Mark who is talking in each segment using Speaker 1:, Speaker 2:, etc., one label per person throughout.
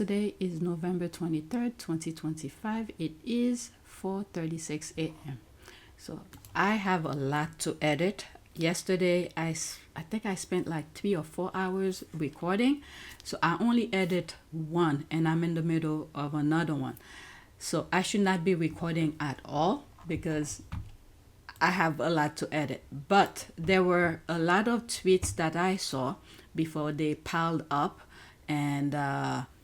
Speaker 1: Today is November 23rd, 2025. It is 4:36 a.m. So I have a lot to edit. Yesterday, I think I spent like 3 or 4 hours recording. So I only edit one and I'm in the middle of another one. So I should not be recording at all because I have a lot to edit. But there were a lot of tweets that I saw before they piled up, and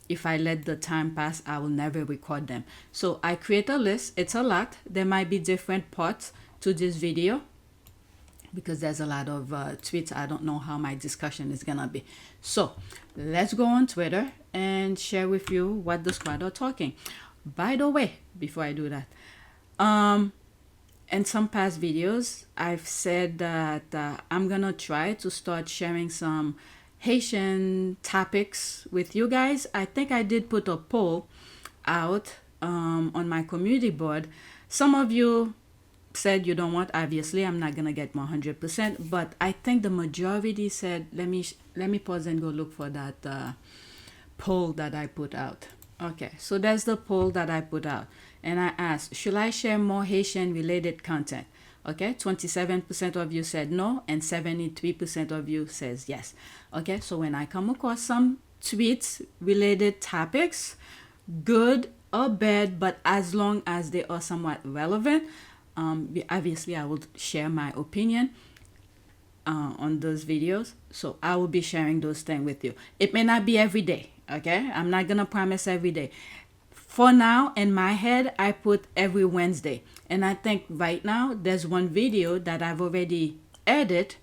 Speaker 1: if I let the time pass, I will never record them. So I create a list. It's a lot. There might be different parts to this video because there's a lot of tweets. I don't know how my discussion is gonna be. So let's go on Twitter and share with you what the squad are talking. By the way, before I do that, in some past videos, I've said that I'm gonna try to start sharing some Haitian topics with you guys. I think I did put a poll out on my community board. Some of you said you don't want. Obviously, I'm not gonna get 100%, but I think the majority said. Let me pause and go look for that poll that I put out. Okay, so there's the poll that I put out, and I asked, should I share more Haitian related content? Okay, 27% of you said no, and 73% of you says yes. Okay, so when I come across some tweets related topics, good or bad, but as long as they are somewhat relevant, obviously I will share my opinion on those videos. So I will be sharing those things with you. It may not be every day. Okay, I'm not gonna promise every day. For now, in my head, I put every Wednesday. And I think right now, there's one video that I've already edited.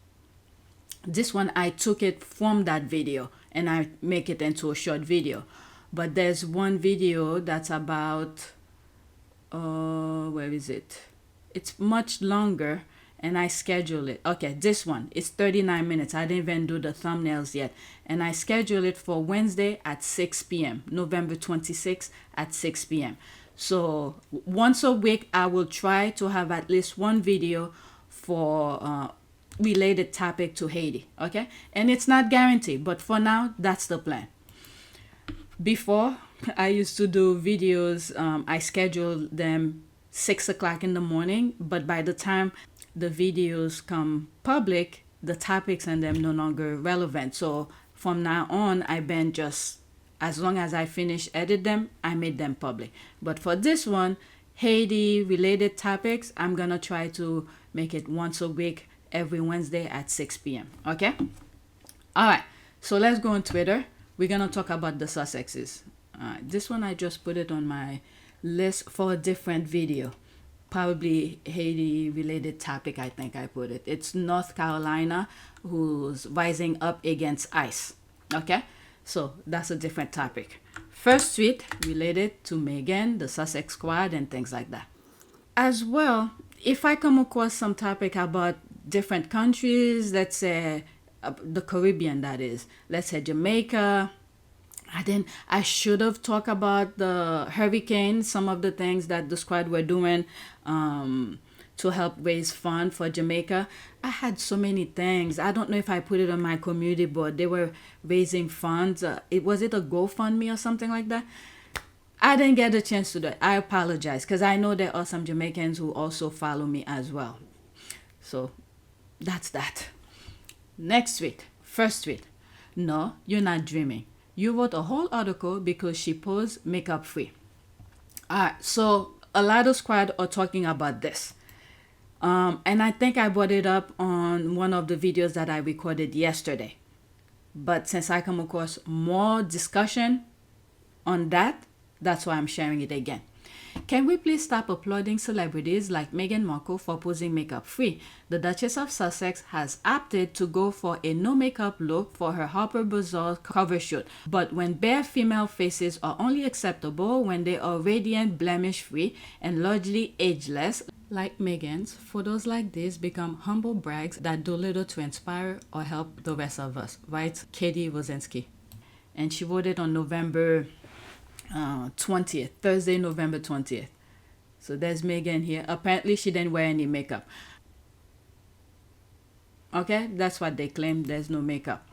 Speaker 1: This one, I took it from that video and I make it into a short video. But there's one video that's about, where is it? It's much longer and I schedule it. Okay, this one, it's 39 minutes. I didn't even do the thumbnails yet. And I schedule it for Wednesday at 6 p.m., November 26th at 6 p.m. So once a week, I will try to have at least one video for related topic to Haiti, okay? And it's not guaranteed, but for now, that's the plan. Before, I used to do videos, I scheduled them 6 o'clock in the morning, but by the time the videos come public, the topics and them no longer relevant. So from now on, I've been just, as long as I finish edit them, I made them public. But for this one, Haiti related topics, I'm gonna try to make it once a week, every Wednesday at 6 p.m. Okay? All right, so let's go on Twitter. We're gonna talk about the Sussexes. This one, I just put it on my list for a different video. Probably Haiti related topic, I think I put it. It's North Carolina who's rising up against ICE. Okay, so that's a different topic. First tweet related to Meghan, the Sussex squad, and things like that. As well, if I come across some topic about different countries, let's say the Caribbean, that is, let's say Jamaica, I should have talked about the hurricane, some of the things that the squad were doing to help raise funds for Jamaica. I had so many things. I don't know if I put it on my community board. They were raising funds. Was it a GoFundMe or something like that? I didn't get a chance to do it. I apologize because I know there are some Jamaicans who also follow me as well. So that's that. Next tweet. First tweet. No, you're not dreaming. You wrote a whole article because she posed makeup free. So a lot of squad are talking about this. And I think I brought it up on one of the videos that I recorded yesterday. But since I come across more discussion on that, that's why I'm sharing it again. Can we please stop applauding celebrities like Meghan Markle for posing makeup free? The Duchess of Sussex has opted to go for a no makeup look for her Harper Bazaar cover shoot. But when bare female faces are only acceptable when they are radiant, blemish free, and largely ageless, like Meghan's, photos like this become humble brags that do little to inspire or help the rest of us, writes Katie Wozinski. And she wrote it on November 20th, Thursday, November 20th. So there's Meghan here. Apparently she didn't wear any makeup. Okay, that's what they claim. There's no makeup.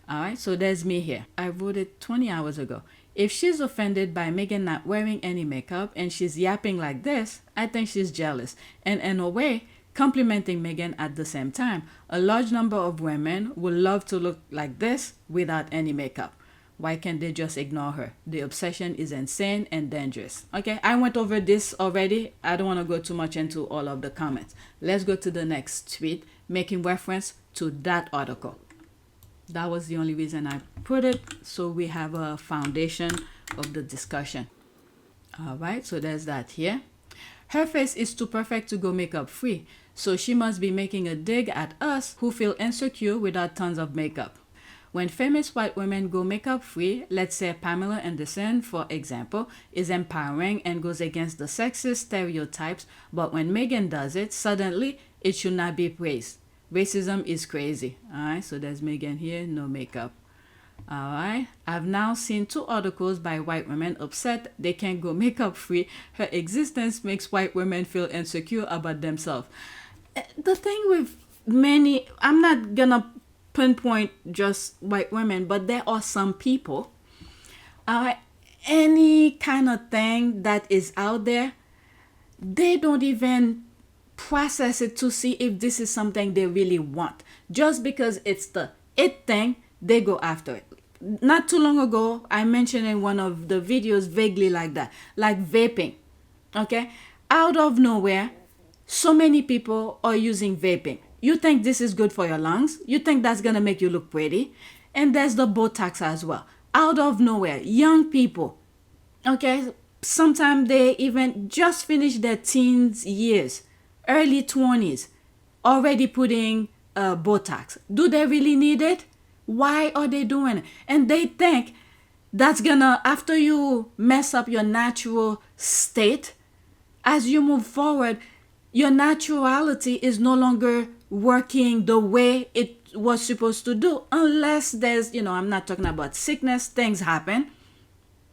Speaker 1: All right, so there's me here. I wrote it 20 hours ago. If she's offended by Meghan not wearing any makeup and she's yapping like this, I think she's jealous. And in a way, complimenting Meghan at the same time. A large number of women would love to look like this without any makeup. Why can't they just ignore her? The obsession is insane and dangerous. Okay, I went over this already. I don't want to go too much into all of the comments. Let's go to the next tweet making reference to that article. That was the only reason I put it, so we have a foundation of the discussion. All right, so there's that here. Her face is too perfect to go makeup free, so she must be making a dig at us who feel insecure without tons of makeup. When famous white women go makeup free, let's say Pamela Anderson, for example, is empowering and goes against the sexist stereotypes, but when Meghan does it, suddenly it should not be praised. Racism is crazy. Alright, so there's Meghan here, no makeup. Alright, I've now seen 2 articles by white women upset they can't go makeup free. Her existence makes white women feel insecure about themselves. The thing with many, I'm not gonna pinpoint just white women, but there are some people, any kind of thing that is out there, they don't even process it to see if this is something they really want. Just because it's the it thing, they go after it. Not too long ago, I mentioned in one of the videos vaguely like that, like vaping. Okay, out of nowhere, so many people are using vaping. You think this is good for your lungs? You think that's gonna make you look pretty? And there's the Botox as well. Out of nowhere, young people, okay, sometimes they even just finished their teens years, early 20s, already putting Botox. Do they really need it? Why are they doing it? And they think that's gonna, after you mess up your natural state, as you move forward, your naturality is no longer working the way it was supposed to do, unless there's, I'm not talking about sickness, things happen,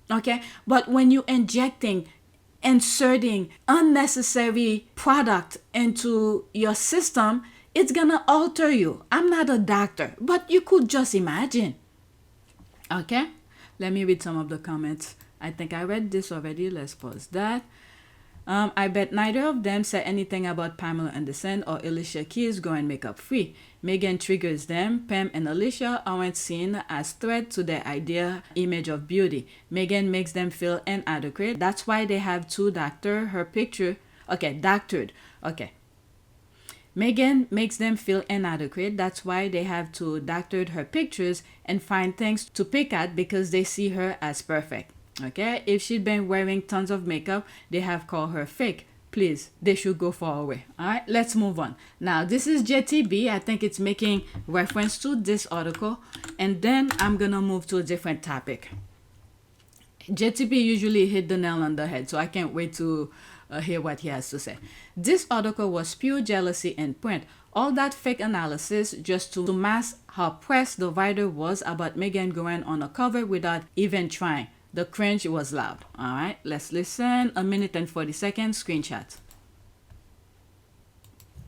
Speaker 1: okay? But when you inserting unnecessary product into your system, it's gonna alter you. I'm not a doctor, but you could just imagine. Okay, let me read some of the comments. I think I read this already. Let's pause that. I bet neither of them said anything about Pamela Anderson or Alicia Keys going makeup free. Meghan triggers them. Pam and Alicia aren't seen as threat to their image of beauty. Meghan makes them feel inadequate. That's why they have to doctor her picture. Doctored. Meghan makes them feel inadequate. That's why they have to doctor her pictures and find things to pick at because they see her as perfect. Okay, if she'd been wearing tons of makeup, they have called her fake. Please, they should go far away. All right, let's move on. Now, this is JTB. I think it's making reference to this article. And then I'm going to move to a different topic. JTB usually hit the nail on the head, so I can't wait to hear what he has to say. This article was pure jealousy in print. All that fake analysis just to mask how pressed the writer was about Meghan going on a cover without even trying. The cringe was loud. All right, let's listen. 1 minute and 40 seconds. Screenshot.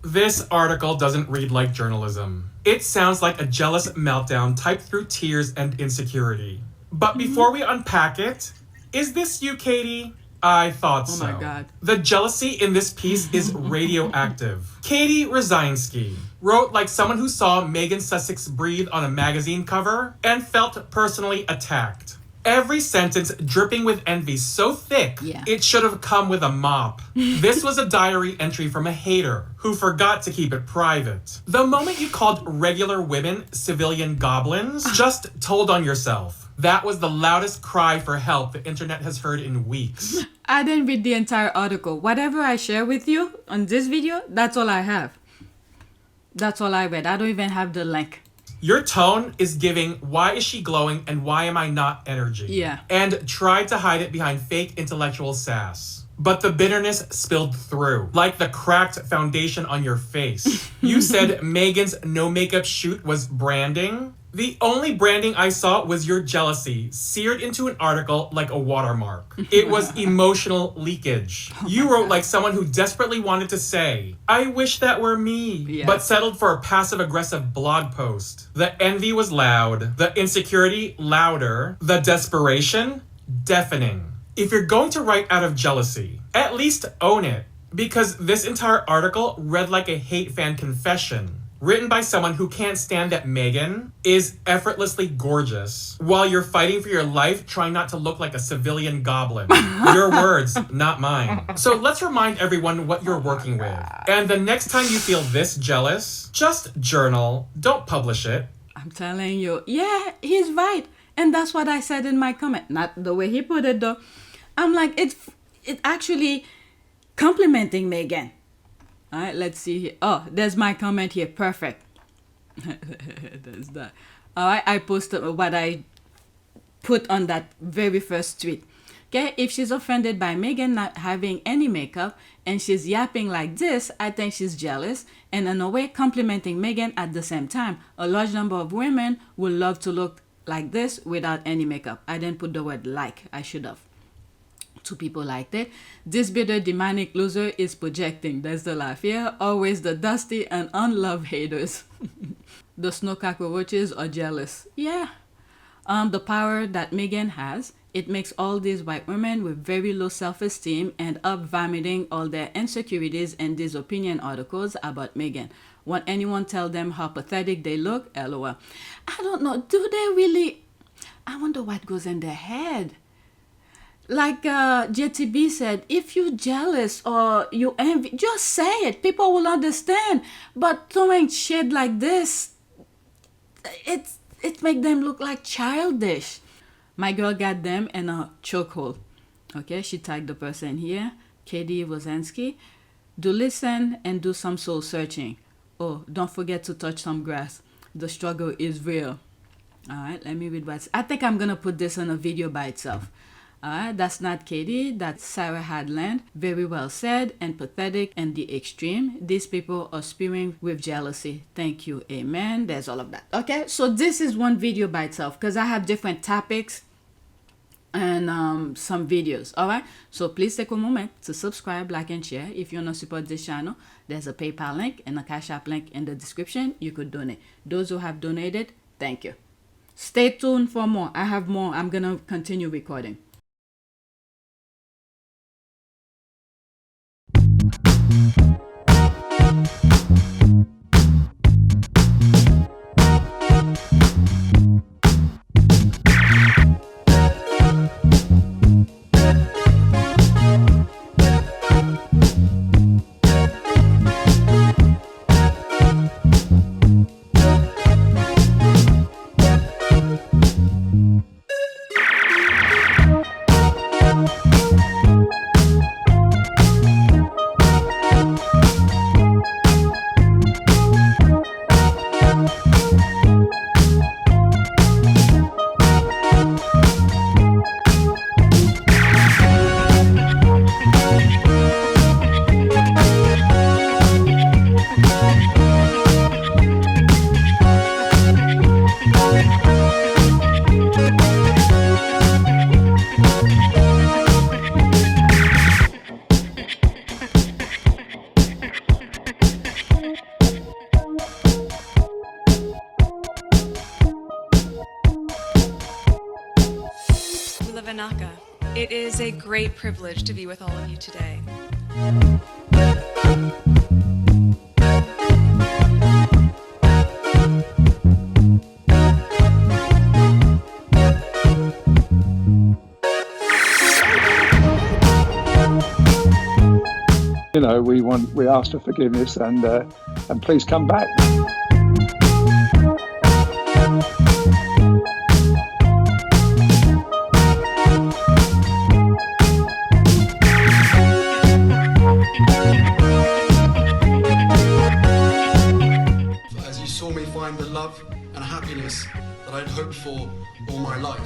Speaker 2: This article doesn't read like journalism. It sounds like a jealous meltdown typed through tears and insecurity. But before we unpack it, is this you, Katie? I thought so.
Speaker 1: Oh my God.
Speaker 2: The jealousy in this piece is radioactive. Katie Rosinsky wrote like someone who saw Meghan Sussex breathe on a magazine cover and felt personally attacked. Every sentence dripping with envy so thick, it should have come with a mop. This was a diary entry from a hater who forgot to keep it private. The moment you called regular women civilian goblins, just told on yourself. That was the loudest cry for help the internet has heard in weeks.
Speaker 1: I didn't read the entire article. Whatever I share with you on this video, that's all I have. That's all I read. I don't even have the link.
Speaker 2: Your tone is giving why is she glowing and why am I not energy?
Speaker 1: Yeah.
Speaker 2: And tried to hide it behind fake intellectual sass. But the bitterness spilled through, like the cracked foundation on your face. You said Meghan's no makeup shoot was branding. The only branding I saw was your jealousy, seared into an article like a watermark. It was emotional leakage. You wrote like someone who desperately wanted to say, I wish that were me, but settled for a passive-aggressive blog post. The envy was loud, the insecurity louder, the desperation deafening. If you're going to write out of jealousy, at least own it. Because this entire article read like a hate fan confession, written by someone who can't stand that Meghan is effortlessly gorgeous, while you're fighting for your life trying not to look like a civilian goblin. Your words, not mine. So let's remind everyone what you're working with. And the next time you feel this jealous, just journal, don't publish it.
Speaker 1: I'm telling you, yeah, he's right. And that's what I said in my comment. Not the way he put it though. I'm like, it actually complimenting Meghan. All right, let's see here. Oh, there's my comment here. Perfect. There's that. All right, I posted what I put on that very first tweet. Okay, if she's offended by Meghan not having any makeup and she's yapping like this, I think she's jealous and in a way complimenting Meghan at the same time. A large number of women would love to look like this without any makeup. I didn't put the word like. I should have. Two people liked it. This bitter demonic loser is projecting. There's the laugh here. Always the dusty and unloved haters. The snow cockroaches are jealous. Yeah. The power that Meghan has, it makes all these white women with very low self-esteem end up vomiting all their insecurities in these opinion articles about Meghan. Won't anyone tell them how pathetic they look? LOL. I don't know. Do they really? I wonder what goes in their head. Like JTB said, if you're jealous or you envy, just say it. People will understand. But throwing shit like this, it make them look like childish. My girl got them in a chokehold. Okay, she tagged the person here, Katie Wozenski. Do listen and do some soul searching. Oh, don't forget to touch some grass. The struggle is real. All right, let me read what's. I think I'm gonna put this on a video by itself. That's not Katie, that's Sarah Hadland. Very well said and pathetic and the extreme. These people are spewing with jealousy. Thank you, amen. There's all of that. Okay, so this is one video by itself because I have different topics and some videos. All right, so please take a moment to subscribe, like, and share. If you want to support this channel, there's a PayPal link and a Cash App link in the description. You could donate. Those who have donated, thank you. Stay tuned for more. I have more. I'm gonna continue recording.
Speaker 3: It is a great privilege to be with all of you today.
Speaker 4: You know, we ask for forgiveness and please come back.
Speaker 5: As you saw me find the love and happiness that I'd hoped for all my life.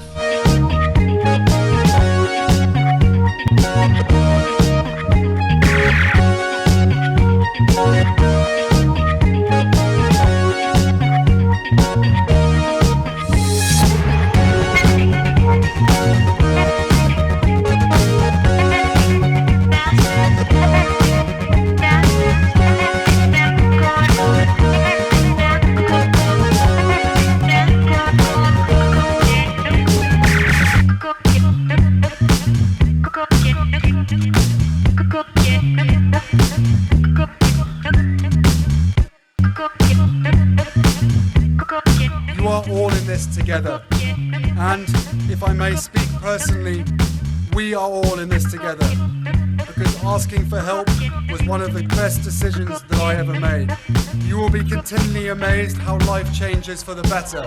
Speaker 5: together. And if I may speak personally, we are all in this together, because asking for help was one of the best decisions that I ever made. You will be continually amazed how life changes for the better.